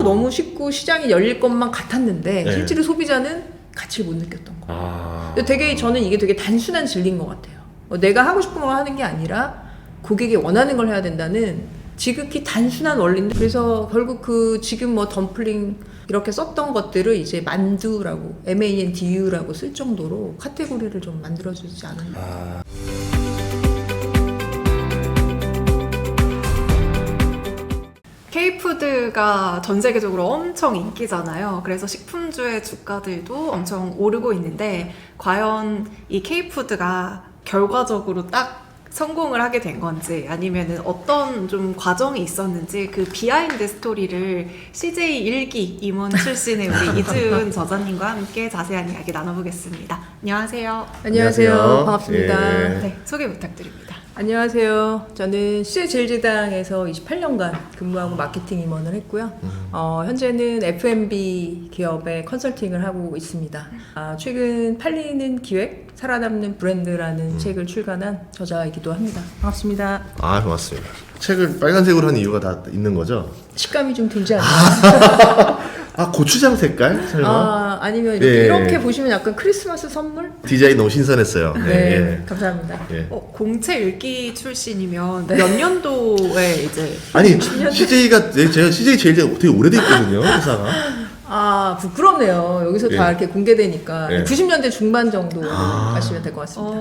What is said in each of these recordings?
너무 쉽고 시장이 열릴 것만 같았는데 네. 실제로 소비자는 가치를 못 느꼈던 거예요. 아. 되게 저는 이게 되게 단순한 진리인 것 같아요. 내가 하고 싶은 걸 하는 게 아니라 고객이 원하는 걸 해야 된다는 지극히 단순한 원리인데, 그래서 결국 그 지금 뭐 덤플링 이렇게 썼던 것들을 이제 만두라고 MANDU라고 쓸 정도로 카테고리를 좀 만들어주지 않았나. 아. K푸드가 전 세계적으로 엄청 인기잖아요. 그래서 식품주의 주가들도 엄청 오르고 있는데, 과연 이 K푸드가 결과적으로 딱 성공을 하게 된 건지, 아니면은 어떤 좀 과정이 있었는지, 그 비하인드 스토리를 CJ 일기 임원 출신의 우리 이지은 저자님과 함께 자세한 이야기 나눠보겠습니다. 안녕하세요. 안녕하세요. 안녕하세요. 반갑습니다. 예. 네, 소개 부탁드립니다. 안녕하세요. 저는 CJ제일제당에서 28년간 근무하고 마케팅 임원을 했고요. 현재는 F&B 기업의 컨설팅을 하고 있습니다. 최근 팔리는 기획, 살아남는 브랜드라는 책을 출간한 저자이기도 합니다. 반갑습니다. 아, 고맙습니다. 책을 빨간색으로 한 이유가 다 있는 거죠? 식감이 좀 들지 않나요? 아, 고추장 색깔? 설마? 아니면 이렇게, 예. 이렇게 보시면 약간 크리스마스 선물? 디자인 너무 신선했어요. 네, 예. 감사합니다. 예. 공채 읽기 출신이면 몇 년도에 이제 아니, CJ가, 제가 CJ 제일 되게 오래돼 있거든요, 회사가. 부끄럽네요. 여기서 예. 다 이렇게 공개되니까. 예. 90년대 중반 정도 아시면 될 것 같습니다.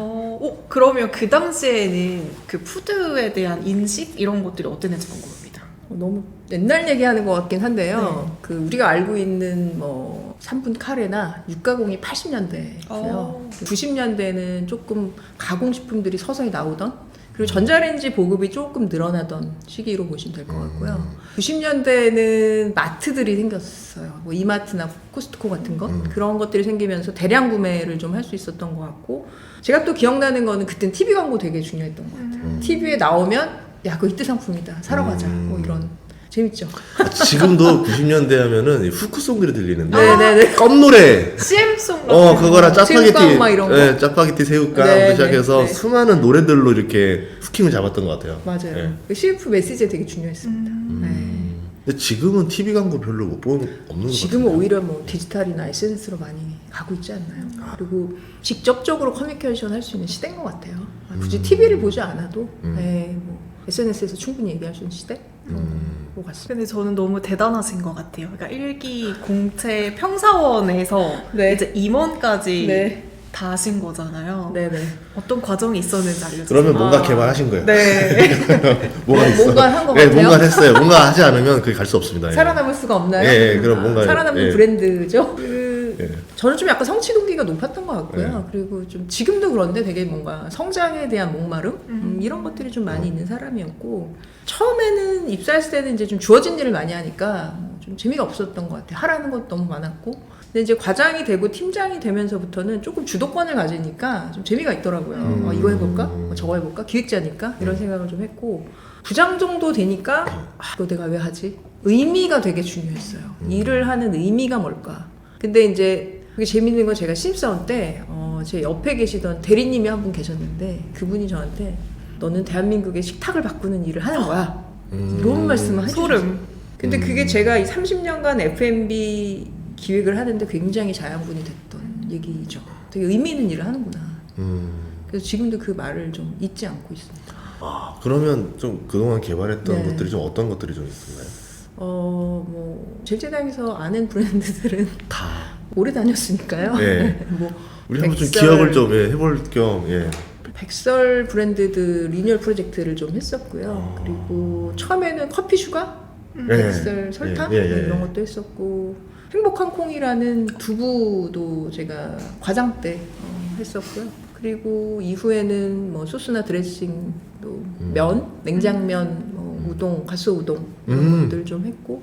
그러면 그 당시에는 그 푸드에 대한 인식 이런 것들이 어땠는지 궁금합니다. 너무 옛날 얘기하는 것 같긴 한데요. 그 우리가 알고 있는 뭐 3분 카레나 육가공이 80년대고요. 90년대는 조금 가공식품들이 서서히 나오던, 그리고 전자레인지 보급이 조금 늘어나던 시기로 보시면 될 것 같고요. 90년대는 마트들이 생겼어요. 뭐 이마트나 코스트코 같은 거, 그런 것들이 생기면서 대량 구매를 좀 할 수 있었던 것 같고, 제가 또 기억나는 거는 그땐 TV 광고 되게 중요했던 것 같아요. TV에 나오면 야, 그거 이때 상품이다, 사러 가자, 뭐 이런. 재밌죠? 지금도 90년대 하면은 이 후크송들이 들리는데. 네네네. 껌노래. CM송 그거랑 짜파게티. 새우깡 막 이런 거. 네, 짜파게티 새우깡부터 네, 시작해서 네. 수많은 노래들로 이렇게 후킹을 잡았던 것 같아요. 맞아요. 네. 그 CF 메시지에 되게 중요했습니다. 근데 지금은 TV 광고 별로 못 보는, 없는 것 지금은 같아요. 오히려 뭐 디지털이나 SNS로 많이 가고 있지 않나요? 그리고 직접적으로 커뮤니케이션 할 수 있는 시대인 것 같아요. 굳이 TV를 보지 않아도 뭐 SNS에서 충분히 얘기할 수 있는 시대? 것 같습니다. 근데 저는 너무 대단하신 것 같아요. 그러니까 일기 공채 평사원에서 네. 이제 임원까지 네. 다 하신 거잖아요. 네네. 어떤 과정이 있었는지 알려주세요. 그러면 뭔가 개발하신 거예요. 네. 뭐가 있어. 뭔가 한 것 네, 같아요. 뭔가 했어요. 뭔가 하지 않으면 그게 갈 수 없습니다. 예. 살아남을 수가 없나요? 예, 그럼 뭔가 살아남는 예. 브랜드죠. 예. 저는 좀 약간 성취 동기가 높았던 것 같고요. 그리고 좀 지금도 그런데 되게 뭔가 성장에 대한 목마름 이런 것들이 좀 많이 있는 사람이었고, 처음에는 입사했을 때는 이제 좀 주어진 일을 많이 하니까 좀 재미가 없었던 것 같아요. 하라는 것도 너무 많았고, 근데 이제 과장이 되고 팀장이 되면서부터는 조금 주도권을 가지니까 좀 재미가 있더라고요. 이거 해볼까? 저거 해볼까? 기획자니까 이런 생각을 좀 했고, 부장 정도 되니까 이거 내가 왜 하지? 의미가 되게 중요했어요. 일을 하는 의미가 뭘까? 근데 이제 그게 재밌는 건, 제가 신입사원 때 제 옆에 계시던 대리님이 한 분 계셨는데, 그분이 저한테 너는 대한민국의 식탁을 바꾸는 일을 하는 거야, 이런 말씀을 해주셨어요. 소름. 근데 그게 제가 이 30년간 F&B 기획을 하는데 굉장히 자양분이 됐던 얘기죠. 되게 의미 있는 일을 하는구나. 그래서 지금도 그 말을 좀 잊지 않고 있습니다. 그러면 좀 그동안 개발했던 네. 것들이 좀 어떤 것들이 좀 있었나요? 뭐 제일제당에서 아는 브랜드들은 다. 오래 다녔으니까요. 예. 뭐 우리 한번 좀 백설, 기억을 좀 해볼 겸, 예. 백설 브랜드들 리뉴얼 프로젝트를 좀 했었고요. 그리고 처음에는 커피 슈가, 백설 설탕 예, 예, 예. 이런 것도 했었고, 행복한 콩이라는 두부도 제가 과장 때 했었고요. 그리고 이후에는 뭐 소스나 드레싱도 면, 냉장면, 뭐 우동, 가스 우동 이런 것들 좀 했고,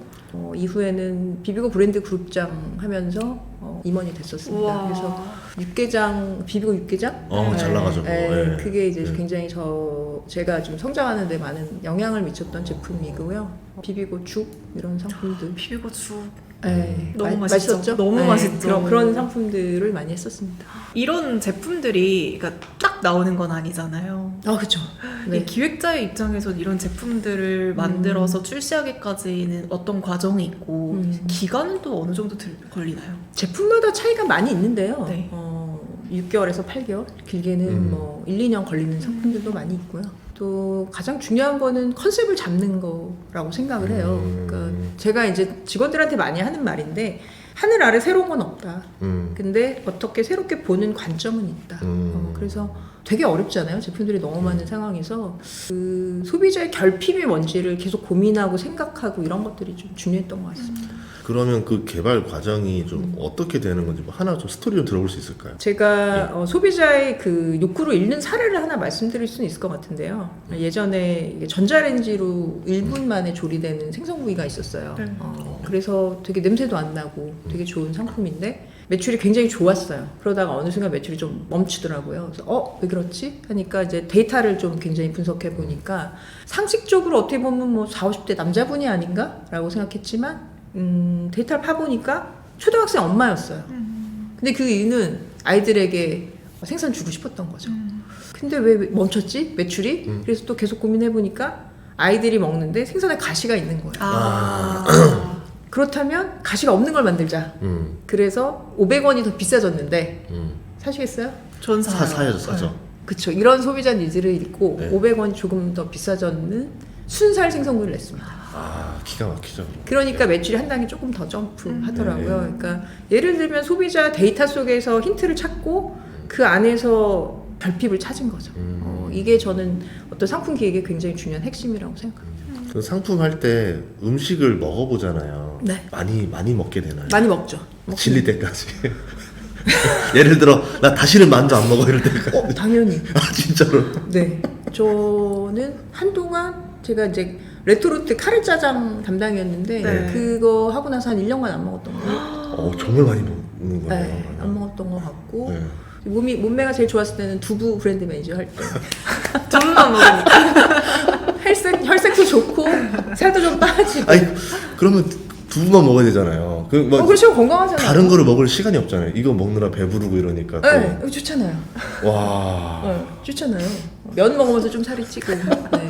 이후에는 비비고 브랜드 그룹장 하면서 임원이 됐었습니다. 우와. 그래서 육개장 비비고 육개장 잘 나가죠. 네, 그게 이제 네. 굉장히 제가 좀 성장하는 데 많은 영향을 미쳤던 제품이고요. 비비고 죽 이런 상품들. 비비고 죽. 네, 너무 맛있죠. 맛있었죠? 너무 네, 맛있죠. 그런 상품들을 많이 했었습니다. 이런 제품들이 그러니까 딱 나오는 건 아니잖아요. 아, 그렇죠. 네. 이 기획자의 입장에서 이런 제품들을 만들어서 출시하기까지는 어떤 과정이 있고 기간은 또 어느 정도 걸리나요? 제품마다 차이가 많이 있는데요. 네. 6개월에서 8개월, 길게는 뭐 1, 2년 걸리는 상품들도 많이 있고요. 또 가장 중요한 거는 컨셉을 잡는 거라고 생각을 해요. 그러니까 제가 이제 직원들한테 많이 하는 말인데 하늘 아래 새로운 건 없다. 근데 어떻게 새롭게 보는 관점은 있다. 그래서 되게 어렵잖아요. 제품들이 너무 많은 상황에서 그 소비자의 결핍이 뭔지를 계속 고민하고 생각하고 이런 것들이 좀 중요했던 것 같습니다. 그러면 그 개발 과정이 좀 어떻게 되는 건지 뭐 하나 좀 스토리 좀 들어볼 수 있을까요? 제가 소비자의 그 욕구를 읽는 사례를 하나 말씀드릴 수는 있을 것 같은데요. 예전에 이게 전자레인지로 1분 만에 조리되는 생선구이가 있었어요. 네. 그래서 되게 냄새도 안 나고 되게 좋은 상품인데 매출이 굉장히 좋았어요. 그러다가 어느 순간 매출이 좀 멈추더라고요. 그래서 왜 그렇지? 하니까 이제 데이터를 좀 굉장히 분석해 보니까 상식적으로 어떻게 보면 뭐 40, 50대 남자분이 아닌가? 라고 생각했지만 데이터를 파보니까 초등학생 엄마였어요. 근데 그 이유는 아이들에게 생선 주고 싶었던 거죠. 근데 왜 멈췄지? 매출이? 그래서 또 계속 고민해보니까 아이들이 먹는데 생선에 가시가 있는 거예요. 그렇다면 가시가 없는 걸 만들자. 그래서 500원이 더 비싸졌는데 사시겠어요? 전 사요. 사죠. 그쵸. 이런 소비자 니즈를 읽고 네. 500원이 조금 더 비싸졌는 순살 생선구이를 냈습니다. 기가 막히죠. 그러니까 매출이 한 단계 조금 더 점프하더라고요. 네. 그러니까 예를 들면 소비자 데이터 속에서 힌트를 찾고 그 안에서 결핍을 찾은 거죠. 이게 저는 어떤 상품 기획의 굉장히 중요한 핵심이라고 생각합니다. 그 상품 할 때 음식을 먹어보잖아요. 네. 많이 먹게 되나요? 많이 먹죠. 질릴 때까지. 예를 들어 나 다시는 만두 안 먹어 이럴 때까지. 당연히. 진짜로. 네. 저는 한동안 제가 이제 레토르트 카레짜장 담당이었는데 네. 그거 하고 나서 한 1년간 안 먹었던 거예요. 정말 많이 먹는 거예요. 네, 안 먹었던 것 같고 네. 몸매가 제일 좋았을 때는 두부 브랜드 매니저 할 때 두부만 먹으니까. 혈색도 좋고 살도 좀 빠지고. 아니 그러면 두부만 먹어야 되잖아요. 그렇죠. 건강하잖아요. 다른 거를 먹을 시간이 없잖아요. 이거 먹느라 배부르고 이러니까. 또. 네, 이거 좋잖아요. 와. 네, 좋잖아요. 면 먹으면서 좀 살이 찌고. 네.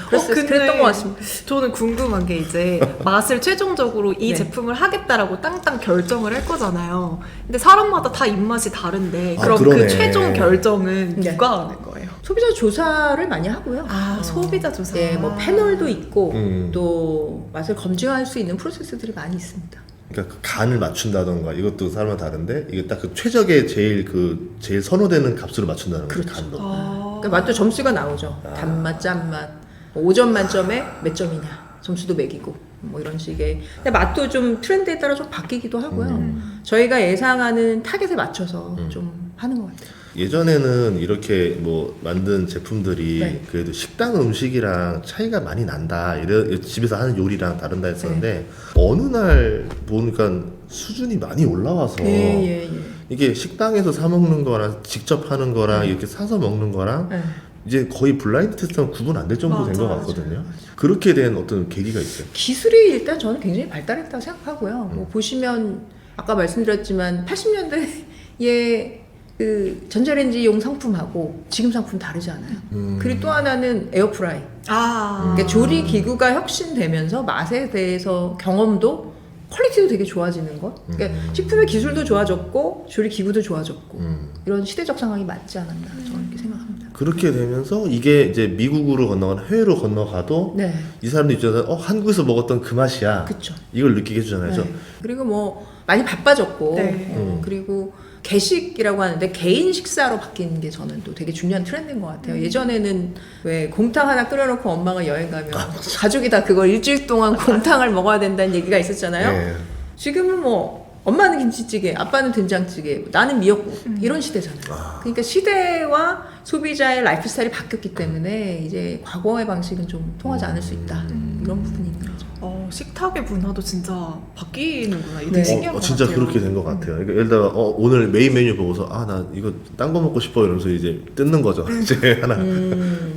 근데 그랬던 것 같습니다. 저는 궁금한 게 이제 맛을 최종적으로 이 네. 제품을 하겠다라고 땅땅 결정을 할 거잖아요. 근데 사람마다 다 입맛이 다른데 그럼 그러네. 그 최종 결정은 네. 누가 하는 거예요? 소비자 조사를 많이 하고요. 소비자 조사. 예, 뭐 패널도 있고 음. 또 맛을 검증할 수 있는 프로세스들이 많이 있습니다. 그러니까 그 간을 맞춘다던가 이것도 사람마다 다른데 이게 딱 그 최적의 제일 선호되는 값으로 맞춘다는 거죠. 그렇죠. 간도. 그러니까 맛도 점수가 나오죠. 단맛, 짠맛. 5점 만점에 몇 점이냐. 점수도 매기고 뭐 이런 식의. 근데 맛도 좀 트렌드에 따라 좀 바뀌기도 하고요. 저희가 예상하는 타겟에 맞춰서 좀 하는 것 같아요. 예전에는 이렇게 뭐 만든 제품들이 네. 그래도 식당 음식이랑 차이가 많이 난다. 집에서 하는 요리랑 다른다 했었는데 어느 날 보니까 수준이 많이 올라와서 예. 이게 식당에서 사 먹는 거랑 직접 하는 거랑 이렇게 사서 먹는 거랑 네. 이제 거의 블라인드 테스트랑 구분 안 될 정도 된 것 맞아, 같거든요. 그렇게 된 어떤 계기가 있어요. 기술이 일단 저는 굉장히 발달했다고 생각하고요. 뭐 보시면 아까 말씀드렸지만 80년대에 그 전자레인지용 상품하고 지금 상품 다르지 않아요. 그리고 또 하나는 에어프라이. 그러니까 조리 기구가 혁신되면서 맛에 대해서 경험도 퀄리티도 되게 좋아지는 것. 그러니까 식품의 기술도 좋아졌고 조리 기구도 좋아졌고 이런 시대적 상황이 맞지 않았나 저는 이렇게 생각합니다. 그렇게 되면서 이게 이제 미국으로 건너거나 해외로 건너가도 네, 이 사람들 입장에서 한국에서 먹었던 그 맛이야. 그렇죠. 이걸 느끼게 해주잖아요. 네. 그리고 뭐 많이 바빠졌고 네. 그리고 개식이라고 하는데 개인 식사로 바뀌는 게 저는 또 되게 중요한 트렌드인 것 같아요. 예전에는 왜 곰탕 하나 끓여놓고 엄마가 여행 가면 가족이 다 그걸 일주일 동안 곰탕을 먹어야 된다는 얘기가 있었잖아요. 네. 지금은 뭐 엄마는 김치찌개, 아빠는 된장찌개, 나는 미역국 이런 시대잖아요. 그러니까 시대와 소비자의 라이프 스타일이 바뀌었기 때문에 이제 과거의 방식은 좀 통하지 않을 수 있다. 이런 부분이 있는 거죠. 식탁의 문화도 진짜 바뀌는구나. 이게 되게 신기한 것 진짜 같아요. 그렇게 된 것 같아요. 그러니까 예를 들어 오늘 메인 메뉴 보고서 나 이거 딴 거 먹고 싶어 이러면서 이제 뜯는 거죠. 이제 하나.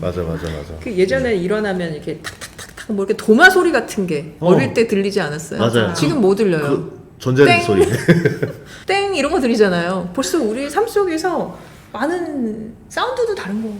맞아. 그 예전에 일어나면 이렇게 탁탁탁탁 뭐 이렇게 도마 소리 같은 게 어릴 때 들리지 않았어요? 맞아요. 지금 뭐 들려요? 그 전자레인지 소리. 땡 이런 거 들리잖아요. 벌써 우리 삶 속에서 많은 사운드도 다른 거.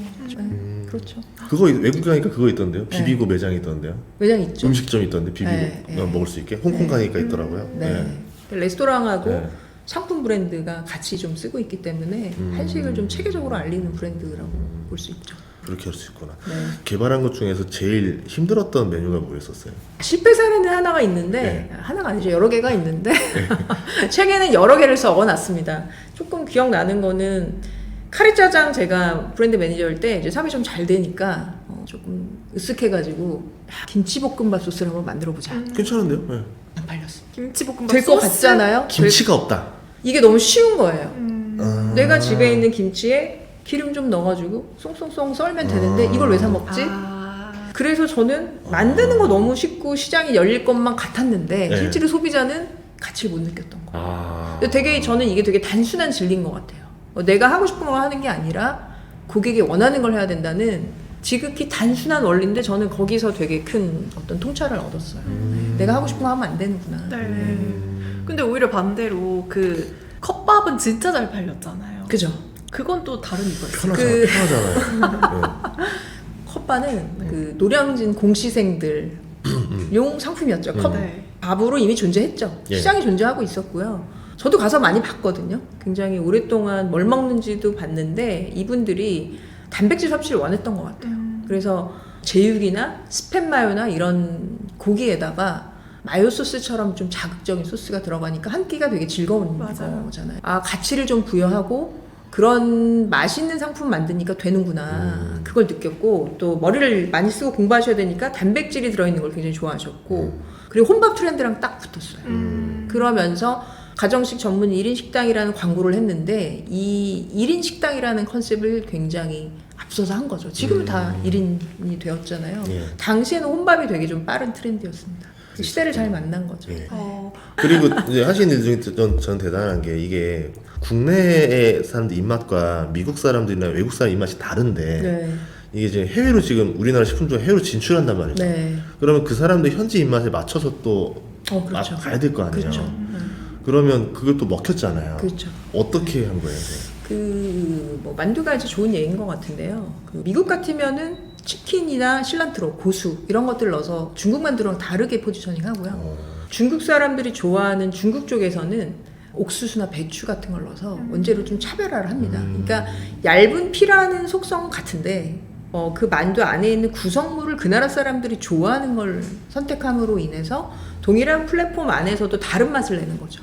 그렇죠. 그거 외국 가니까 그거 있던데요. 비비고 매장이 있던데요. 매장 있죠. 음식점 있던데 비비고 네. 먹을 수 있게. 홍콩 가니까 있더라고요. 네. 레스토랑하고 네. 상품 브랜드가 같이 좀 쓰고 있기 때문에 한식을 좀 체계적으로 알리는 브랜드라고 볼 수 있죠. 그렇게 할 수 있구나. 네. 개발한 것 중에서 제일 힘들었던 메뉴가 뭐였었어요? 실패 사례는 하나가 있는데 하나가 아니죠. 여러 개가 있는데 책에는 여러 개를 적어놨습니다. 조금 기억나는 거는 카레짜장 제가 브랜드 매니저일 때 이제 사업이 좀 잘 되니까 조금 으쓱해가지고 김치볶음밥 소스를 한번 만들어보자. 괜찮은데요? 네. 안 팔렸어. 김치볶음밥 될 것 소스? 같잖아요. 김치가 없다. 이게 너무 쉬운 거예요. 아. 내가 집에 있는 김치에 기름 좀 넣어가지고 송송송 썰면 되는데 이걸 왜 사 먹지? 그래서 저는 만드는 거 너무 쉽고 시장이 열릴 것만 같았는데 네. 실제로 소비자는 가치를 못 느꼈던 거예요. 아. 되게 저는 이게 되게 단순한 진리인 것 같아요. 내가 하고 싶은 걸 하는 게 아니라 고객이 원하는 걸 해야 된다는 지극히 단순한 원리인데 저는 거기서 되게 큰 어떤 통찰을 얻었어요. 내가 하고 싶은 거 하면 안 되는구나. 네. 근데 오히려 반대로 그 컵밥은 진짜 잘 팔렸잖아요. 그죠? 그건 또 다른 이유가 있어요. 편하잖아요. 컵바는 그 노량진 공시생들 용 상품이었죠. 네. 컵밥으로 이미 존재했죠. 예. 시장이 존재하고 있었고요. 저도 가서 많이 봤거든요. 굉장히 오랫동안 뭘 먹는지도 봤는데 이분들이 단백질 섭취를 원했던 것 같아요. 그래서 제육이나 스팸 마요나 이런 고기에다가 마요 소스처럼 좀 자극적인 소스가 들어가니까 한 끼가 되게 즐거운 맞아요. 거잖아요. 가치를 좀 부여하고 그런 맛있는 상품 만드니까 되는구나. 그걸 느꼈고 또 머리를 많이 쓰고 공부하셔야 되니까 단백질이 들어있는 걸 굉장히 좋아하셨고 그리고 혼밥 트렌드랑 딱 붙었어요. 그러면서 가정식 전문 1인 식당이라는 광고를 했는데 이 1인 식당이라는 컨셉을 굉장히 앞서서 한 거죠. 지금은 다 1인이 되었잖아요. 예. 당시에는 혼밥이 되게 좀 빠른 트렌드였습니다. 시대를 잘 만난 거죠. 예. 어, 그리고 이제 하시는 일 중에 전 대단한 게 이게 국내의 사람들 입맛과 미국 사람들이나 외국 사람 입맛이 다른데 네. 이게 이제 해외로 지금 우리나라 식품 중에 해외로 진출한단 말이죠. 네. 그러면 그 사람들 현지 입맛에 맞춰서 또 그렇죠. 가야 될 거 아니에요. 그렇죠. 그러면 그것도 먹혔잖아요. 그렇죠. 어떻게 한 거예요? 뭐 만두가 이제 좋은 예인 것 같은데요. 미국 같으면은 치킨이나 실란트로, 고수 이런 것들을 넣어서 중국 만두랑 다르게 포지셔닝 하고요. 중국 사람들이 좋아하는 중국 쪽에서는 옥수수나 배추 같은 걸 넣어서 원재료 좀 차별화를 합니다. 그러니까 얇은 피라는 속성 같은데 그 만두 안에 있는 구성물을 그 나라 사람들이 좋아하는 걸 선택함으로 인해서 동일한 플랫폼 안에서도 다른 맛을 내는 거죠.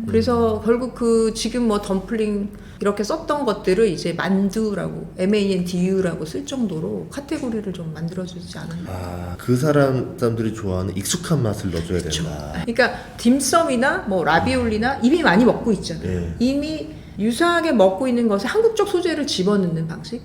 그래서 결국 지금 뭐 덤플링 이렇게 썼던 것들을 이제 만두라고 MANDU라고 쓸 정도로 카테고리를 좀 만들어주지 않았나. 그 사람들이 좋아하는 익숙한 맛을 넣어줘야 된다. 그러니까 딤섬이나 뭐 라비올리나 이미 많이 먹고 있잖아요. 예. 이미 유사하게 먹고 있는 것에 한국적 소재를 집어넣는 방식.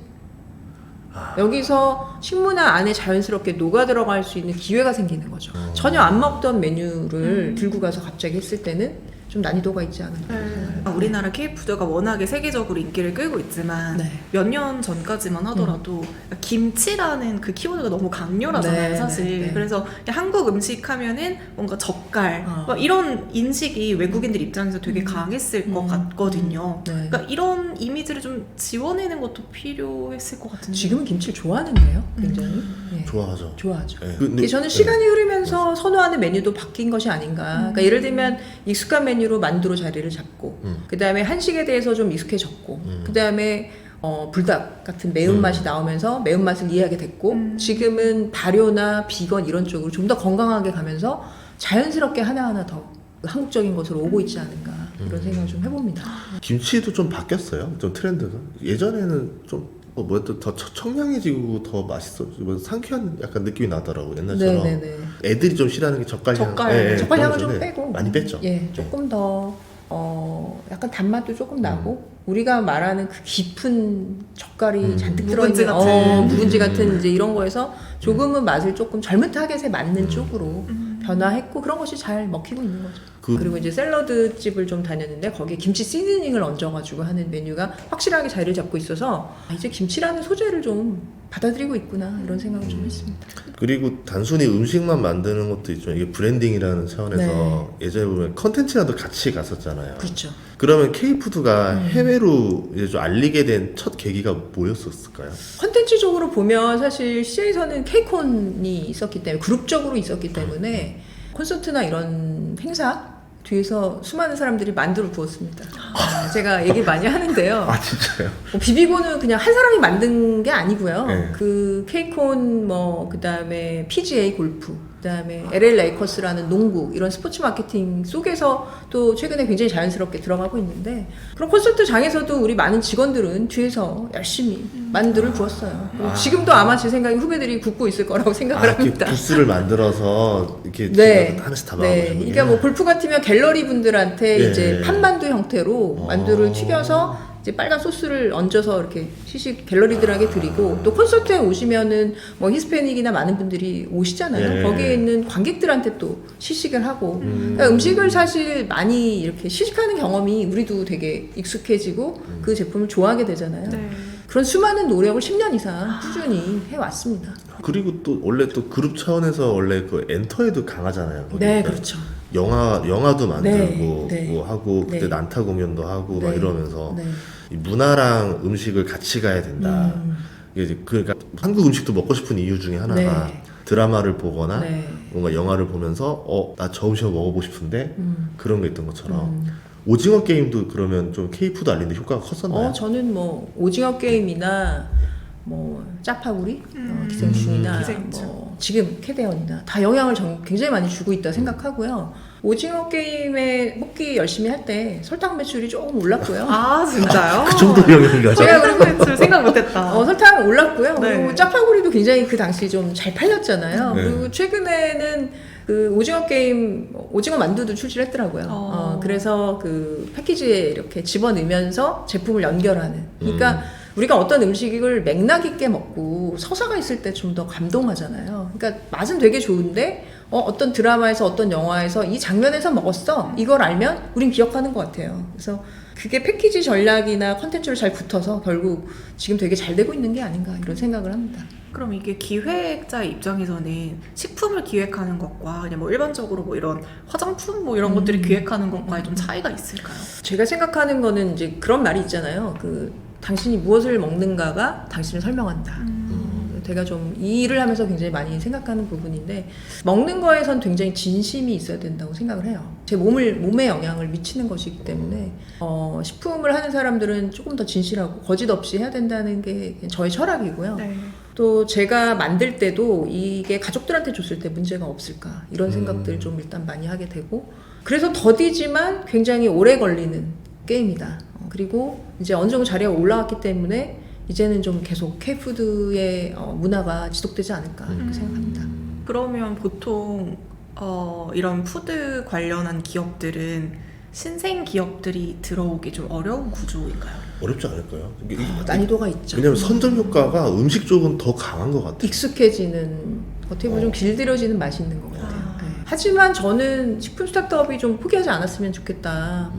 여기서 식문화 안에 자연스럽게 녹아 들어갈 수 있는 기회가 생기는 거죠. 전혀 안 먹던 메뉴를 들고 가서 갑자기 했을 때는 좀 난이도가 있지 않은가. 우리나라 K푸드가 워낙에 세계적으로 인기를 끌고 있지만 네. 몇 년 전까지만 하더라도 김치라는 그 키워드가 너무 강렬하잖아요, 네, 사실. 네, 네. 그래서 한국 음식 하면은 뭔가 젓갈 막 이런 인식이 외국인들 입장에서 되게 강했을 것 같거든요. 네. 그러니까 이런 이미지를 좀 지워내는 것도 필요했을 것 같은데. 지금은 김치를 좋아하는데요, 굉장히. 네. 좋아하죠. 좋아하죠. 예. 근데 저는 시간이 흐르면서 선호하는 메뉴도 바뀐 것이 아닌가. 그러니까 예를 들면 익숙한 메뉴로 만두로 자리를 잡고, 그 다음에 한식에 대해서 좀 익숙해졌고, 그 다음에 불닭 같은 매운맛이 나오면서 매운맛을 이해하게 됐고, 지금은 발효나 비건 이런 쪽으로 좀 더 건강하게 가면서 자연스럽게 하나하나 더 한국적인 것으로 오고 있지 않은가. 그런 생각을 좀 해봅니다. 김치도 좀 바뀌었어요. 좀 트렌드가. 예전에는 좀 뭐였든 더 청량해지고 더 맛있어, 뭐 상쾌한 약간 느낌이 나더라고 옛날처럼. 네네네. 애들이 좀 싫어하는 게 젓갈향. 젓갈. 젓갈향을 그런 좀 거죠. 빼고 많이 뺐죠. 예, 조금 더 약간 단맛도 조금 나고 우리가 말하는 그 깊은 젓갈이 잔뜩 묵은지 들어있는 같은. 묵은지 같은 이제 이런 거에서 조금은 맛을 조금 젊은 타겟에 맞는 쪽으로 변화했고 그런 것이 잘 먹히고 있는 거죠. 그- 그리고 이제 샐러드 집을 좀 다녔는데 거기에 김치 시즈닝을 얹어가지고 하는 메뉴가 확실하게 자리를 잡고 있어서 이제 김치라는 소재를 좀 받아들이고 있구나 이런 생각을 좀 했습니다. 그리고 단순히 음식만 만드는 것도 있죠. 이게 브랜딩이라는 차원에서 예전에 보면 컨텐츠랑도 같이 갔었잖아요. 그렇죠. 그러면 K푸드가 해외로 이제 좀 알리게 된 첫 계기가 뭐였었을까요? 컨텐츠적으로 보면 사실 CJ에서는 K콘이 있었기 때문에 그룹적으로 있었기 때문에 콘서트나 이런 행사 뒤에서 수많은 사람들이 만두를 구웠습니다. 제가 얘기 많이 하는데요. 아 진짜요? 비비고는 그냥 한 사람이 만든 게 아니고요. 네. 그 K콘 그다음에 PGA 골프, 그다음에 LA 레이커스라는 농구 이런 스포츠 마케팅 속에서 또 최근에 굉장히 자연스럽게 들어가고 있는데 그런 콘서트장에서도 우리 많은 직원들은 뒤에서 열심히 만두를 구웠어요. 그리고 지금도 아마 제 생각에 후배들이 굽고 있을 거라고 생각을 이렇게 합니다. 부스를 만들어서 이렇게 네. 하나씩 다 네, 막아보시는 그러니까 뭐 골프 같으면 갤러리 분들한테 예. 이제 팥만두 형태로 만두를 어. 튀겨서 이제 빨간 소스를 얹어서 이렇게 시식 갤러리들에게 드리고 또 콘서트에 오시면은 뭐 히스패닉이나 많은 분들이 오시잖아요. 예. 거기에 있는 관객들한테 또 시식을 하고 그러니까 음식을 사실 많이 이렇게 시식하는 경험이 우리도 되게 익숙해지고 그 제품을 좋아하게 되잖아요. 네. 그런 수많은 노력을 10년 이상 꾸준히 해왔습니다. 그리고 또 원래 또 그룹 차원에서 원래 그 엔터에도 강하잖아요. 거기. 네, 그렇죠. 영화도 만들고 네, 네. 뭐 하고 그때 네. 난타 공연도 하고 막 네. 이러면서 네. 이 문화랑 음식을 같이 가야 된다. 이게 이제 그러니까 한국 음식도 먹고 싶은 이유 중에 하나가 네. 드라마를 보거나 네. 뭔가 영화를 보면서 나 저음식 먹어보고 싶은데 그런 게 있던 것처럼 음. 오징어 게임도 그러면 좀 K푸드 알리는데 효과가 컸었나요? 저는 뭐 오징어 게임이나 뭐 짜파구리, 기생충이나 기생충. 뭐 지금 캐대언이나 다 영향을 굉장히 많이 주고 있다 생각하고요. 오징어 게임에 뽑기 열심히 할 때 설탕 매출이 조금 올랐고요. 아 진짜요? 그 정도 영향인가요? 제가 그리고 저 생각 못했다. 설탕 올랐고요. 네. 그리고 짜파구리도 굉장히 그 당시 좀 잘 팔렸잖아요. 네. 그리고 최근에는 그 오징어 게임, 오징어 만두도 출시를 했더라고요. 그래서 그 패키지에 이렇게 집어넣으면서 제품을 연결하는. 그러니까 우리가 어떤 음식을 맥락 있게 먹고 서사가 있을 때 좀 더 감동하잖아요. 그러니까 맛은 되게 좋은데 어떤 드라마에서 어떤 영화에서 이 장면에서 먹었어. 이걸 알면 우린 기억하는 것 같아요. 그래서 그게 패키지 전략이나 컨텐츠로 잘 붙어서 결국 지금 되게 잘 되고 있는 게 아닌가 이런 생각을 합니다. 그럼 이게 기획자 입장에서는 식품을 기획하는 것과 그냥 뭐 일반적으로 뭐 이런 화장품 뭐 이런 것들을 기획하는 것과의 좀 차이가 있을까요? 제가 생각하는 거는 이제 그런 말이 있잖아요. 당신이 무엇을 먹는가가 당신을 설명한다. 제가 좀 이 일을 하면서 굉장히 많이 생각하는 부분인데 먹는 거에선 굉장히 진심이 있어야 된다고 생각을 해요. 제 몸에 영향을 미치는 것이기 때문에 식품을 하는 사람들은 조금 더 진실하고 거짓 없이 해야 된다는 게 저의 철학이고요. 네. 또 제가 만들 때도 이게 가족들한테 줬을 때 문제가 없을까 이런 생각들 좀 일단 많이 하게 되고 그래서 더디지만 굉장히 오래 걸리는 게임이다. 그리고 이제 어느 정도 자리가 올라왔기 때문에 이제는 좀 계속 K푸드의 문화가 지속되지 않을까 이렇게 생각합니다. 그러면 보통 이런 푸드 관련한 기업들은 신생 기업들이 들어오기 좀 어려운 구조인가요? 어렵지 않을까요? 난이도가 있죠. 왜냐면 선점 효과가 음식 쪽은 더 강한 것 같아요. 익숙해지는 어떻게 보면 좀 길들여지는 맛이 있는 것 같아요. 네. 하지만 저는 식품 스타트업이 좀 포기하지 않았으면 좋겠다.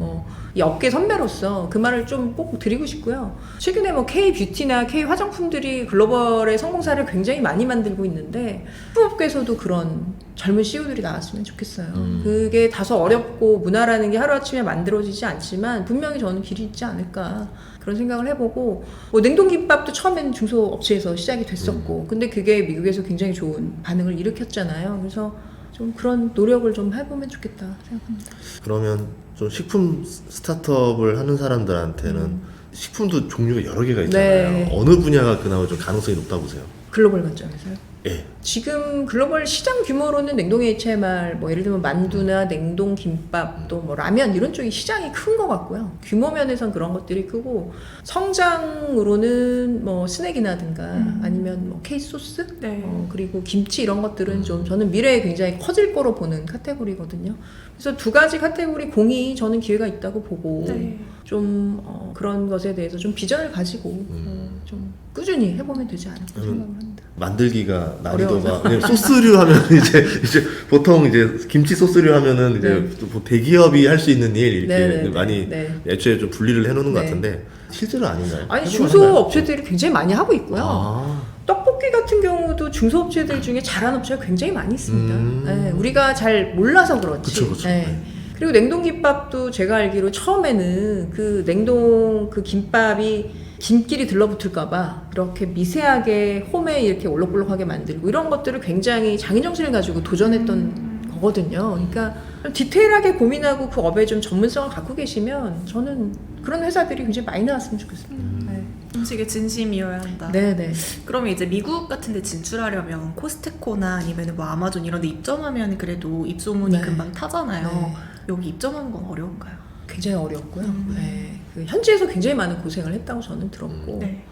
이 업계 선배로서 그 말을 좀 꼭 드리고 싶고요. 최근에 뭐 K-뷰티나 K-화장품들이 글로벌의 성공사를 굉장히 많이 만들고 있는데 식품업계에서도 그런 젊은 CEO들이 나왔으면 좋겠어요. 그게 다소 어렵고 문화라는 게 하루아침에 만들어지지 않지만 분명히 저는 길이 있지 않을까 그런 생각을 해보고 뭐 냉동김밥도 처음에는 중소업체에서 시작이 됐었고 근데 그게 미국에서 굉장히 좋은 반응을 일으켰잖아요. 그래서 좀 그런 노력을 좀 해보면 좋겠다 생각합니다. 그러면 좀 식품 스타트업을 하는 사람들한테는 식품도 종류가 여러 개가 있잖아요. 네. 어느 분야가 그나마 좀 가능성이 높다 보세요? 글로벌 관점에서요? 예. 지금 글로벌 시장 규모로는 냉동 HMR 뭐 예를 들면 만두나 냉동 김밥 또 뭐 라면 이런 쪽이 시장이 큰 것 같고요. 규모 면에선 그런 것들이 크고 성장으로는 뭐 스낵이라든가 아니면 뭐 케이스 소스 네. 그리고 김치 이런 것들은 좀 저는 미래에 굉장히 커질 거로 보는 카테고리거든요. 그래서 두 가지 카테고리 공이 저는 기회가 있다고 보고 네. 좀 그런 것에 대해서 좀 비전을 가지고 좀 꾸준히 해보면 되지 않을까 생각을 합니다. 만들기가 난이도가 왜냐면 소스류 하면 이제 보통 이제 김치 소스류 하면은 이제 네. 또 대기업이 할 수 있는 일 이렇게 네네네. 많이 네. 애초에 좀 분리를 해놓는 것 네. 같은데 실제로 아닌가요? 아니 해볼만 중소 한가요? 업체들이 굉장히 많이 하고 있고요. 아, 떡볶이 같은 경우도 중소업체들 중에 잘하는 업체가 굉장히 많이 있습니다. 네, 우리가 잘 몰라서 그렇지. 그쵸. 네. 네. 그리고 냉동김밥도 제가 알기로 처음에는 그 냉동 그 김밥이 김끼리 들러붙을까봐 이렇게 미세하게 홈에 이렇게 올록볼록하게 만들고 이런 것들을 굉장히 장인정신을 가지고 도전했던 거거든요. 그러니까 디테일하게 고민하고 그 업에 좀 전문성을 갖고 계시면 저는 그런 회사들이 굉장히 많이 나왔으면 좋겠습니다. 네. 음식에 진심이어야 한다. 네네. 그러면 이제 미국 같은 데 진출하려면 코스트코나 아니면 뭐 아마존 이런 데 입점하면 그래도 입소문이 네. 금방 타잖아요. 네. 여기 입점하는 건 어려운가요? 굉장히 어렵고요. 네. 그 현지에서 굉장히 많은 고생을 했다고 저는 들었고 네.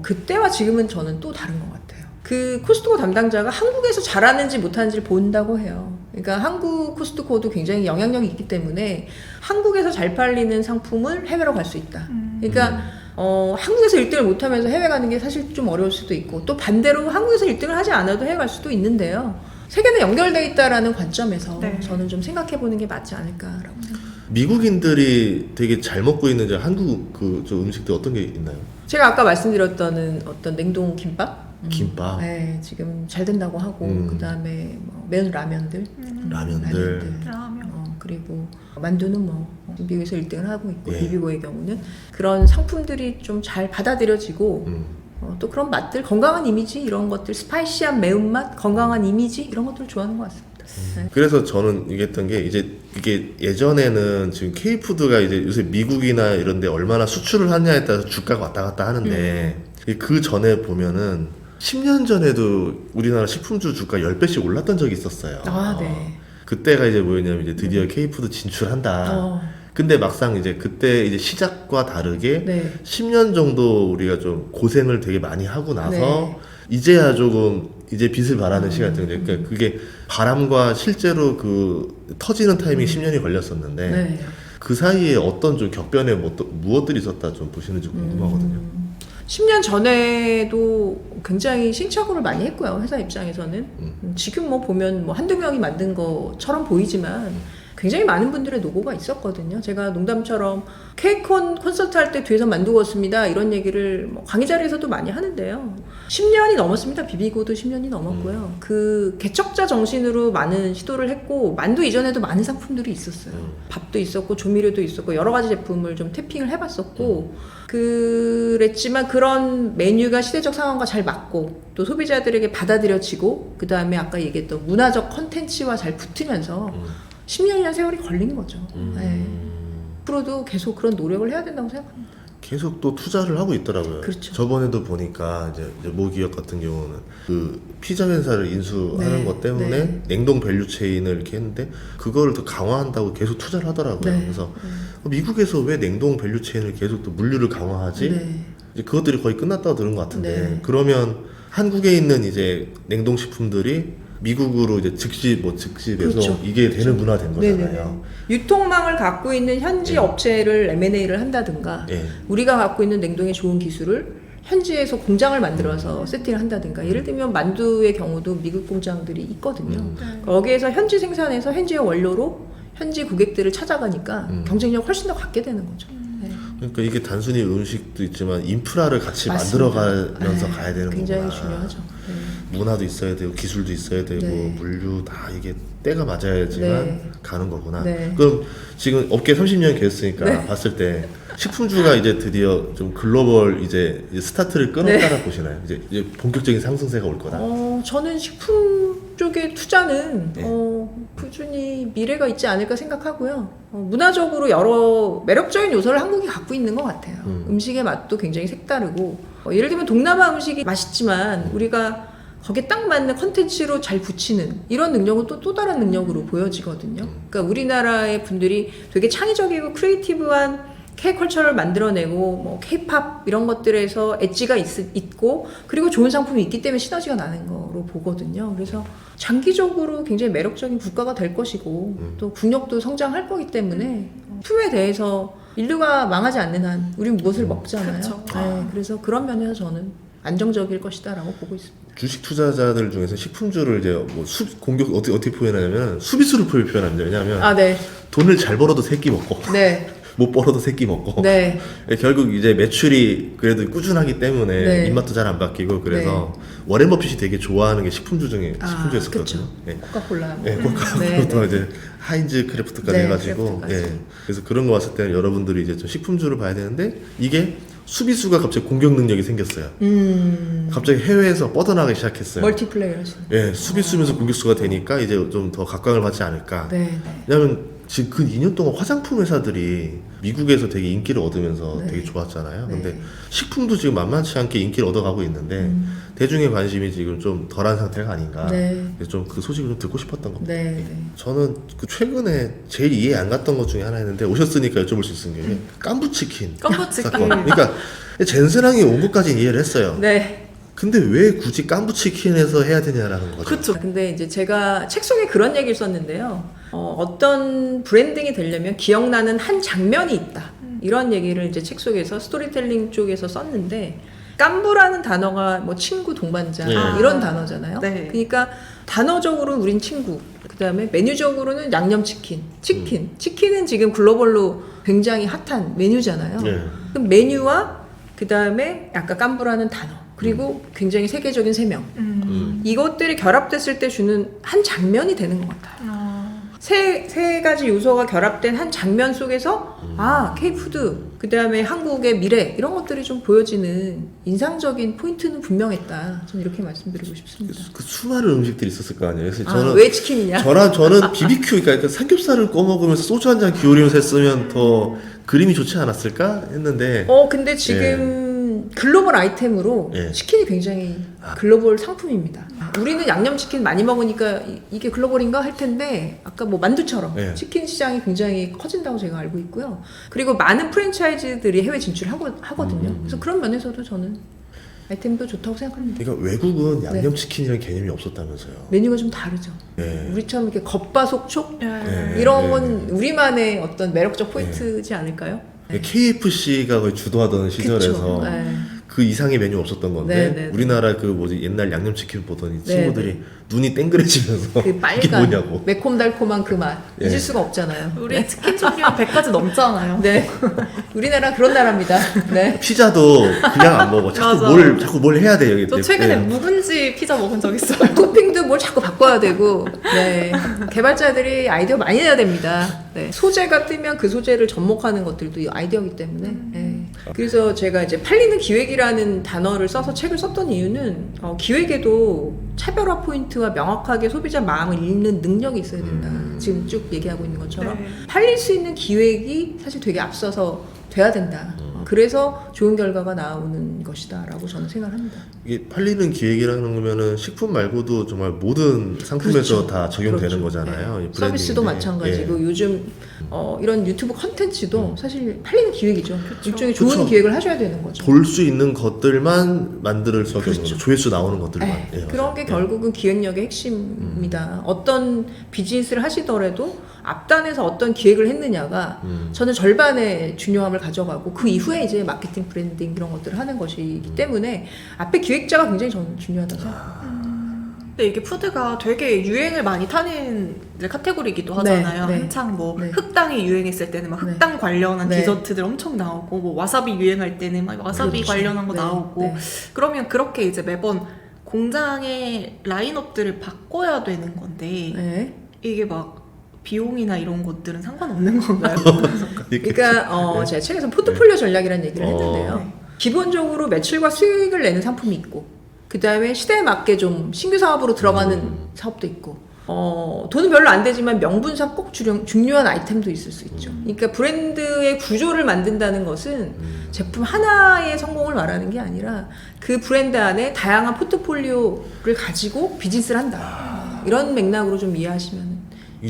그때와 지금은 저는 또 다른 것 같아요. 그 코스트코 담당자가 한국에서 잘하는지 못하는지를 본다고 해요. 그러니까 한국 코스트코도 굉장히 영향력이 있기 때문에 한국에서 잘 팔리는 상품을 해외로 갈 수 있다. 그러니까 한국에서 1등을 못하면서 해외 가는 게 사실 좀 어려울 수도 있고 또 반대로 한국에서 1등을 하지 않아도 해외 갈 수도 있는데요. 세계는 연결돼 있다라는 관점에서 네. 저는 좀 생각해 보는 게 맞지 않을까라고 생각합니다. 미국인들이 되게 잘 먹고 있는 이제 한국 저 음식들 어떤 게 있나요? 제가 아까 말씀드렸던 어떤 냉동 김밥? 김밥, 네, 지금 잘 된다고 하고 그다음에 뭐 매운 라면들, 라면들. 라면. 그리고 만두는 뭐 미국에서 1등을 하고 있고 예. 비비고의 경우는 그런 상품들이 좀 잘 받아들여지고 또 그런 맛들, 건강한 이미지 이런 것들, 스파이시한 매운맛, 건강한 이미지 이런 것들을 좋아하는 것 같습니다. 네. 그래서 저는 얘기했던 게 이게 예전에는 지금 K푸드가 이제 요새 미국이나 이런 데 얼마나 수출을 하냐에 따라서 주가가 왔다 갔다 하는데 그 전에 보면은 10년 전에도 우리나라 식품주 주가 10배씩 올랐던 적이 있었어요. 아, 네. 그때가 이제 뭐였냐면 이제 드디어 K푸드 진출한다. 근데 막상 이제 그때 이제 시작과 다르게 네. 10년 정도 우리가 좀 고생을 되게 많이 하고 나서 네. 이제야 조금 이제 빛을 발하는 시간이 있는데 그러니까 그게 바람과 실제로 그 터지는 타이밍이 10년이 걸렸었는데 네. 그 사이에 어떤 좀 격변에 무엇들이 있었다 좀 보시는지 궁금하거든요. 10년 전에도 굉장히 신착오를 많이 했고요. 회사 입장에서는. 지금 뭐 보면 뭐 한두 명이 만든 것처럼 보이지만 굉장히 많은 분들의 노고가 있었거든요. 제가 농담처럼 케이콘 콘서트 할 때 뒤에서 만두 구웠습니다. 이런 얘기를 뭐 강의 자리에서도 많이 하는데요. 10년이 넘었습니다. 비비고도 10년이 넘었고요. 그 개척자 정신으로 많은 시도를 했고 만두 이전에도 많은 상품들이 있었어요. 밥도 있었고 조미료도 있었고 여러 가지 제품을 좀 태핑을 해봤었고 그랬지만 그런 메뉴가 시대적 상황과 잘 맞고 또 소비자들에게 받아들여지고 그 다음에 아까 얘기했던 문화적 컨텐츠와 잘 붙으면서 10년이라는 세월이 걸린 거죠. 네. 앞으로도 계속 그런 노력을 해야 된다고 생각합니다. 계속 또 투자를 하고 있더라고요. 그렇죠. 저번에도 보니까 이제 모 기업 같은 경우는 그 피자 회사를 인수하는 네, 것 때문에 네. 냉동 밸류 체인을 이렇게 했는데 그거를 더 강화한다고 계속 투자를 하더라고요. 네, 그래서 미국에서 왜 냉동 밸류 체인을 계속 또 물류를 강화하지? 네. 이제 그것들이 거의 끝났다고 들은 것 같은데 네. 그러면 한국에 있는 이제 냉동 식품들이 미국으로 이제 즉시해서 그렇죠. 이게 되는 문화 된 거잖아요. 네네네. 유통망을 갖고 있는 현지 업체를 M&A를 한다든가 예. 우리가 갖고 있는 냉동의 좋은 기술을 현지에서 공장을 만들어서 세팅을 한다든가 예를 들면 만두의 경우도 미국 공장들이 있거든요. 거기에서 현지 생산해서 현지의 원료로 현지 고객들을 찾아가니까 경쟁력 훨씬 더 갖게 되는 거죠. 네. 그러니까 이게 단순히 음식도 있지만 인프라를 같이 맞습니다. 만들어가면서 네, 가야 되는 굉장히 거구나. 중요하죠. 네. 문화도 있어야 되고 기술도 있어야 되고 네. 물류 다 이게 때가 맞아야지만 네. 가는 거구나. 네. 그럼 지금 업계 30년 계셨으니까 봤을 때 식품주가 이제 드디어 좀 글로벌 이제 스타트를 끊었다라 보시나요? 이제 본격적인 상승세가 올 거다. 저는 식품 쪽의 투자는 네. 꾸준히 미래가 있지 않을까 생각하고요. 문화적으로 여러 매력적인 요소를 한국이 갖고 있는 것 같아요. 음식의 맛도 굉장히 색다르고 예를 들면 동남아 음식이 맛있지만 우리가 거기에 딱 맞는 컨텐츠로 잘 붙이는 이런 능력은 또 다른 능력으로 보여지거든요. 그러니까 우리나라의 분들이 되게 창의적이고 크리에이티브한 K컬처를 만들어내고 뭐 K팝 이런 것들에서 엣지가 있고 그리고 좋은 상품이 있기 때문에 시너지가 나는 거로 보거든요. 그래서 장기적으로 굉장히 매력적인 국가가 될 것이고 또 국력도 성장할 거기 때문에 품에 대해서 인류가 망하지 않는 한 우리는 무엇을 먹잖아요. 그렇죠. 네, 그래서 그런 면에서 저는 안정적일 것이다라고 보고 있습니다. 주식 투자자들 중에서 식품주를 이제 뭐 공격 어떻게 표현하냐면 수비수를 표현합니다. 왜냐하면 아, 네. 돈을 잘 벌어도 새끼 먹고 네. 못 벌어도 새끼 먹고 네. 결국 이제 매출이 그래도 꾸준하기 때문에 네. 입맛도 잘 안 바뀌고 그래서 워렌 버핏이 되게 좋아하는 게 식품주 중에 식품주였었거든요. 그쵸. 예. 코카콜라. 예, 코카콜라부터 이제 하인즈 크래프트까지 네, 해가지고 크래프트까지. 예. 그래서 그런 거 봤을 때는 여러분들이 이제 좀 식품주를 봐야 되는데 이게 수비수가 갑자기 공격 능력이 생겼어요. 갑자기 해외에서 뻗어나가기 시작했어요. 멀티플레이어 하시는. 예, 수비수면서 공격수가 되니까 이제 좀 더 각광을 받지 않을까. 네, 네. 왜냐면 지금 그 2년 동안 화장품 회사들이 미국에서 되게 인기를 얻으면서 네. 되게 좋았잖아요. 네. 근데 식품도 지금 만만치 않게 인기를 얻어가고 있는데 대중의 관심이 지금 좀 덜한 상태가 아닌가. 네. 좀 그 소식을 좀 듣고 싶었던 겁니다. 네, 네. 저는 그 최근에 제일 이해 안 갔던 것 중에 하나였는데 오셨으니까 여쭤볼 수 있는 게 깐부치킨 깐부치킨. 사건. 그러니까 젠스랑이 온 것까지는 이해를 했어요. 네. 근데 왜 굳이 깐부치킨에서 해야 되냐라는 거죠. 그쵸. 근데 이제 제가 책 속에 그런 얘기를 썼는데요. 어떤 브랜딩이 되려면 기억나는 한 장면이 있다. 이런 얘기를 이제 책 속에서 스토리텔링 쪽에서 썼는데 깐부라는 단어가 뭐 친구, 동반자 네. 이런 단어잖아요. 네. 그러니까 단어적으로는 우린 친구. 그다음에 메뉴적으로는 양념치킨, 치킨. 치킨은 지금 글로벌로 굉장히 핫한 메뉴잖아요. 네. 그럼 메뉴와 그다음에 아까 깐부라는 단어. 그리고 굉장히 세계적인 세명. 이것들이 결합됐을 때 주는 한 장면이 되는 것 같아요. 세 가지 요소가 결합된 한 장면 속에서 K푸드, 그 다음에 한국의 미래 이런 것들이 좀 보여지는 인상적인 포인트는 분명했다. 저는 이렇게 말씀드리고 싶습니다. 그 수많은 음식들이 있었을 거 아니에요. 그래서 저는 왜 치킨이냐? 저는 BBQ 그러니까 삼겹살을 꺼 먹으면서 소주 한 잔 기울이면서 했으면 더 그림이 좋지 않았을까 했는데 근데 지금 글로벌 아이템으로 예. 치킨이 굉장히 글로벌 상품입니다. 우리는 양념치킨 많이 먹으니까 이게 글로벌인가 할 텐데 아까 뭐 만두처럼 예. 치킨 시장이 굉장히 커진다고 제가 알고 있고요. 그리고 많은 프랜차이즈들이 해외 진출하거든요. 그래서 그런 면에서도 저는 아이템도 좋다고 생각합니다. 그러니까 외국은 양념치킨이라는 개념이 없었다면서요. 메뉴가 좀 다르죠. 예. 우리처럼 이렇게 겉바속촉 네. 이런 건 우리만의 어떤 매력적 포인트지 않을까요? KFC가 거의 주도하던 시절에서 그쵸. 네. 그 이상의 메뉴 없었던 건데 네, 네, 네. 우리나라 그 뭐지 옛날 양념치킨 보더니 네, 친구들이 눈이 땡그레지면서 그 이게 빨간 뭐냐고. 매콤달콤한 그 맛 예. 잊을 수가 없잖아요. 우리 치킨 종류가 100가지 넘잖아요. 네, 우리나라 그런 나라입니다. 네, 피자도 그냥 안 먹어. 자꾸 맞아. 자꾸 뭘 해야 돼 여기. 저 최근에 네. 묵은지 피자 먹은 적 있어요. 토핑도 뭘 자꾸 바꿔야 되고, 네, 개발자들이 아이디어 많이 내야 됩니다. 네, 소재가 뜨면 그 소재를 접목하는 것들도 아이디어이기 때문에. 네. 그래서 제가 이제 팔리는 기획이라는 단어를 써서 책을 썼던 이유는 기획에도 차별화 포인트와 명확하게 소비자 마음을 읽는 능력이 있어야 된다. 지금 쭉 얘기하고 있는 것처럼 네. 팔릴 수 있는 기획이 사실 되게 앞서서 돼야 된다. 그래서 좋은 결과가 나오는 것이다라고 저는 생각합니다. 이게 팔리는 기획이라는 거면은 식품 말고도 정말 모든 상품에서 그렇죠. 다 적용되는 그렇죠. 거잖아요. 네. 이 서비스도 브랜딩인데. 마찬가지고 예. 요즘 이런 유튜브 컨텐츠도 사실 팔리는 기획이죠. 일종의 좋은 그렇죠. 기획을 하셔야 되는 거죠. 볼 수 있는 것들만 만들 수 없는 그렇죠. 거죠. 조회수 나오는 것들만. 네, 예, 그런 맞아요. 게 예. 결국은 기획력의 핵심입니다. 어떤 비즈니스를 하시더라도 앞단에서 어떤 기획을 했느냐가 저는 절반의 중요함을 가져가고 그 이후에 이제 마케팅, 브랜딩 이런 것들을 하는 것이기 때문에 앞에 기획자가 굉장히 저는 중요하다고 생각합니다. 근데 이게 푸드가 되게 유행을 많이 타는 이제 카테고리이기도 하잖아요. 네, 네. 한창 뭐 네. 흑당이 유행했을 때는 막 네. 흑당 관련한 네. 디저트들 엄청 나오고 뭐 와사비 유행할 때는 막 와사비 그렇죠. 관련한 거 네, 나오고 네. 그러면 그렇게 이제 매번 공장의 라인업들을 바꿔야 되는 건데 네. 이게 막 비용이나 이런 것들은 상관없는 건가요? 그러니까 제가 책에서 포트폴리오 전략이라는 얘기를 했는데요. 네. 기본적으로 매출과 수익을 내는 상품이 있고 그 다음에 시대에 맞게 좀 신규 사업으로 들어가는 사업도 있고 돈은 별로 안 되지만 명분상 꼭 중요한 아이템도 있을 수 있죠. 그러니까 브랜드의 구조를 만든다는 것은 제품 하나의 성공을 말하는 게 아니라 그 브랜드 안에 다양한 포트폴리오를 가지고 비즈니스를 한다. 이런 맥락으로 좀 이해하시면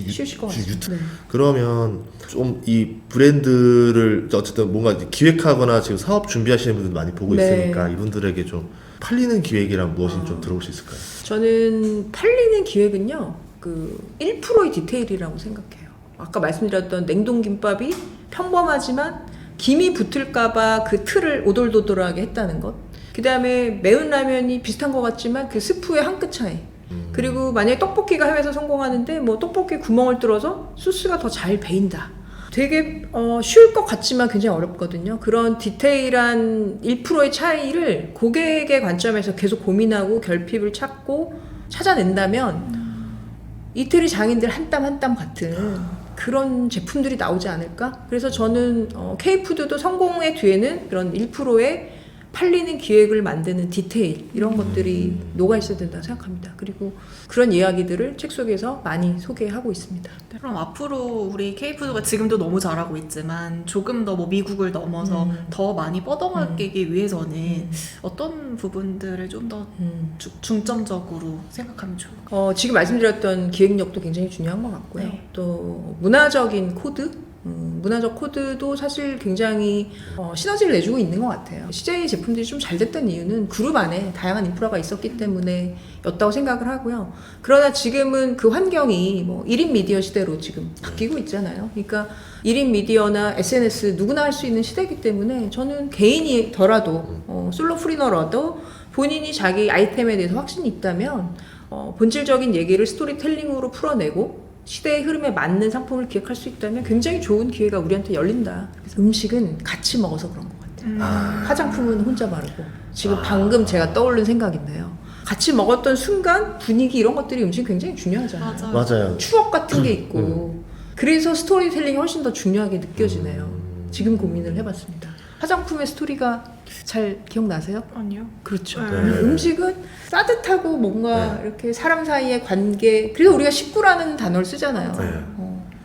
쉬우실 것 같습니다. 네. 그러면 좀 이 브랜드를 어쨌든 뭔가 기획하거나 지금 사업 준비하시는 분들 많이 보고 네. 있으니까 이분들에게 좀 팔리는 기획이란 무엇인지 좀 들어볼 수 있을까요? 저는 팔리는 기획은요, 그 1%의 디테일이라고 생각해요. 아까 말씀드렸던 냉동김밥이 평범하지만 김이 붙을까봐 그 틀을 오돌도돌하게 했다는 것. 그 다음에 매운 라면이 비슷한 것 같지만 그 스프의 한 끗 차이. 그리고 만약에 떡볶이가 해외에서 성공하는데 뭐 떡볶이 구멍을 뚫어서 소스가 더 잘 배인다. 되게 쉬울 것 같지만 굉장히 어렵거든요. 그런 디테일한 1%의 차이를 고객의 관점에서 계속 고민하고 결핍을 찾고 찾아낸다면 이태리 장인들 한 땀 한 땀 같은 그런 제품들이 나오지 않을까? 그래서 저는 K푸드도 성공의 뒤에는 그런 1%의 팔리는 기획을 만드는 디테일 이런 것들이 녹아 있어야 된다고 생각합니다. 그리고 그런 이야기들을 책 속에서 많이 소개하고 있습니다. 그럼 앞으로 우리 K푸드가 지금도 너무 잘하고 있지만 조금 더 뭐 미국을 넘어서 더 많이 뻗어가기 위해서는 어떤 부분들을 좀 더 중점적으로 생각하면 좋을까요? 지금 말씀드렸던 기획력도 굉장히 중요한 것 같고요. 네. 또 문화적인 코드, 문화적 코드도 사실 굉장히 시너지를 내주고 있는 것 같아요. CJ 제품들이 좀 잘 됐던 이유는 그룹 안에 다양한 인프라가 있었기 때문에 였다고 생각을 하고요. 그러나 지금은 그 환경이 뭐 1인 미디어 시대로 지금 바뀌고 있잖아요. 그러니까 1인 미디어나 SNS 누구나 할 수 있는 시대이기 때문에 저는 개인이더라도 솔로 프리너라도 본인이 자기 아이템에 대해서 확신이 있다면 본질적인 얘기를 스토리텔링으로 풀어내고 시대의 흐름에 맞는 상품을 기획할 수 있다면 굉장히 좋은 기회가 우리한테 열린다. 그래서 음식은 같이 먹어서 그런 것 같아요. 화장품은 혼자 바르고 지금 방금 제가 떠오른 생각인데요. 같이 먹었던 순간 분위기 이런 것들이 음식 굉장히 중요하잖아요. 맞아요. 추억 같은 게 있고 그래서 스토리텔링이 훨씬 더 중요하게 느껴지네요. 지금 고민을 해봤습니다. 화장품의 스토리가 잘 기억나세요? 아니요. 그렇죠. 네. 음식은 따뜻하고 뭔가 이렇게 사람 사이의 관계. 그래서 우리가 식구라는 단어를 쓰잖아요. 네.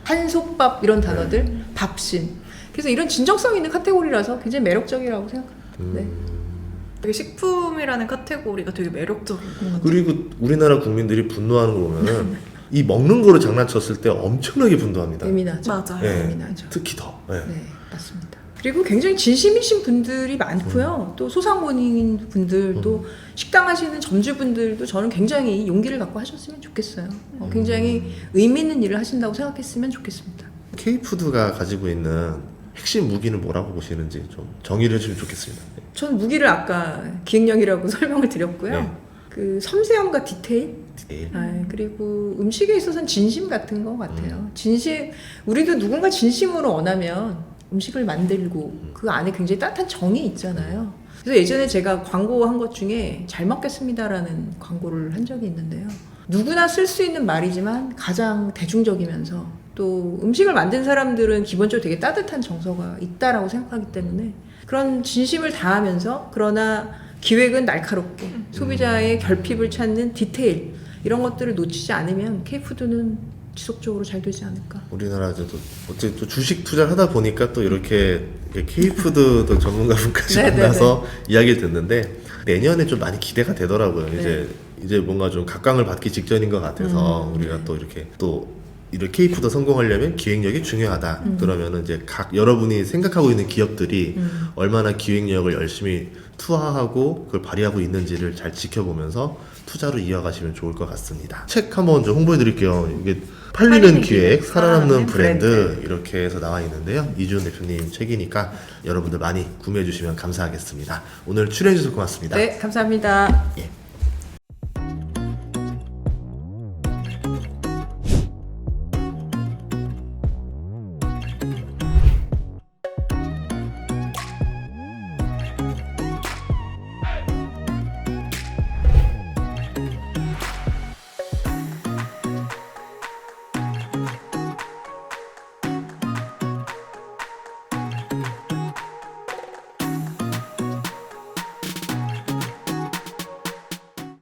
한솥밥 이런 단어들, 밥심. 그래서 이런 진정성 있는 카테고리라서 굉장히 매력적이라고 생각합니다. 네. 되게 식품이라는 카테고리가 되게 매력적인 것 같아요. 그리고 우리나라 국민들이 분노하는 거 보면은 이 먹는 거로 장난쳤을 때 엄청나게 분노합니다. 예민하죠. 맞아요. 네. 예민하죠. 특히 더. 네. 네, 맞습니다. 그리고 굉장히 진심이신 분들이 많고요. 또 소상공인 분들, 또 식당 하시는 점주분들도 저는 굉장히 용기를 갖고 하셨으면 좋겠어요. 굉장히 의미 있는 일을 하신다고 생각했으면 좋겠습니다. K푸드가 가지고 있는 핵심 무기는 뭐라고 보시는지 좀 정의를 해주면 좋겠습니다. 네. 전 무기를 아까 기획력이라고 설명을 드렸고요. 네. 그 섬세함과 디테일, 네. 그리고 음식에 있어서는 진심 같은 것 같아요. 진심, 우리도 누군가 진심으로 원하면 음식을 만들고 그 안에 굉장히 따뜻한 정이 있잖아요. 그래서 예전에 제가 광고한 것 중에 잘 먹겠습니다라는 광고를 한 적이 있는데요. 누구나 쓸 수 있는 말이지만 가장 대중적이면서 또 음식을 만든 사람들은 기본적으로 되게 따뜻한 정서가 있다라고 생각하기 때문에 그런 진심을 다하면서 그러나 기획은 날카롭게 소비자의 결핍을 찾는 디테일 이런 것들을 놓치지 않으면 K푸드는 지속적으로 잘 되지 않을까. 우리나라에서도 어쨌든 또 주식 투자를 하다 보니까 또 이렇게 K푸드도 전문가분까지 네네네. 만나서 이야기를 듣는데 내년에 좀 많이 기대가 되더라고요. 네. 이제 뭔가 좀 각광을 받기 직전인 것 같아서 우리가 또 이렇게 K푸드 성공하려면 기획력이 중요하다. 그러면은 이제 여러분이 생각하고 있는 기업들이 얼마나 기획력을 열심히 투하하고 그걸 발휘하고 있는지를 잘 지켜보면서 투자로 이어가시면 좋을 것 같습니다. 책 한번 좀 홍보해 드릴게요. 이게 팔리는 기획, 살아남는 브랜드 이렇게 해서 나와 있는데요. 이준 대표님 책이니까 여러분들 많이 구매해 주시면 감사하겠습니다. 오늘 출연해 주셔서 고맙습니다. 네, 감사합니다. 예.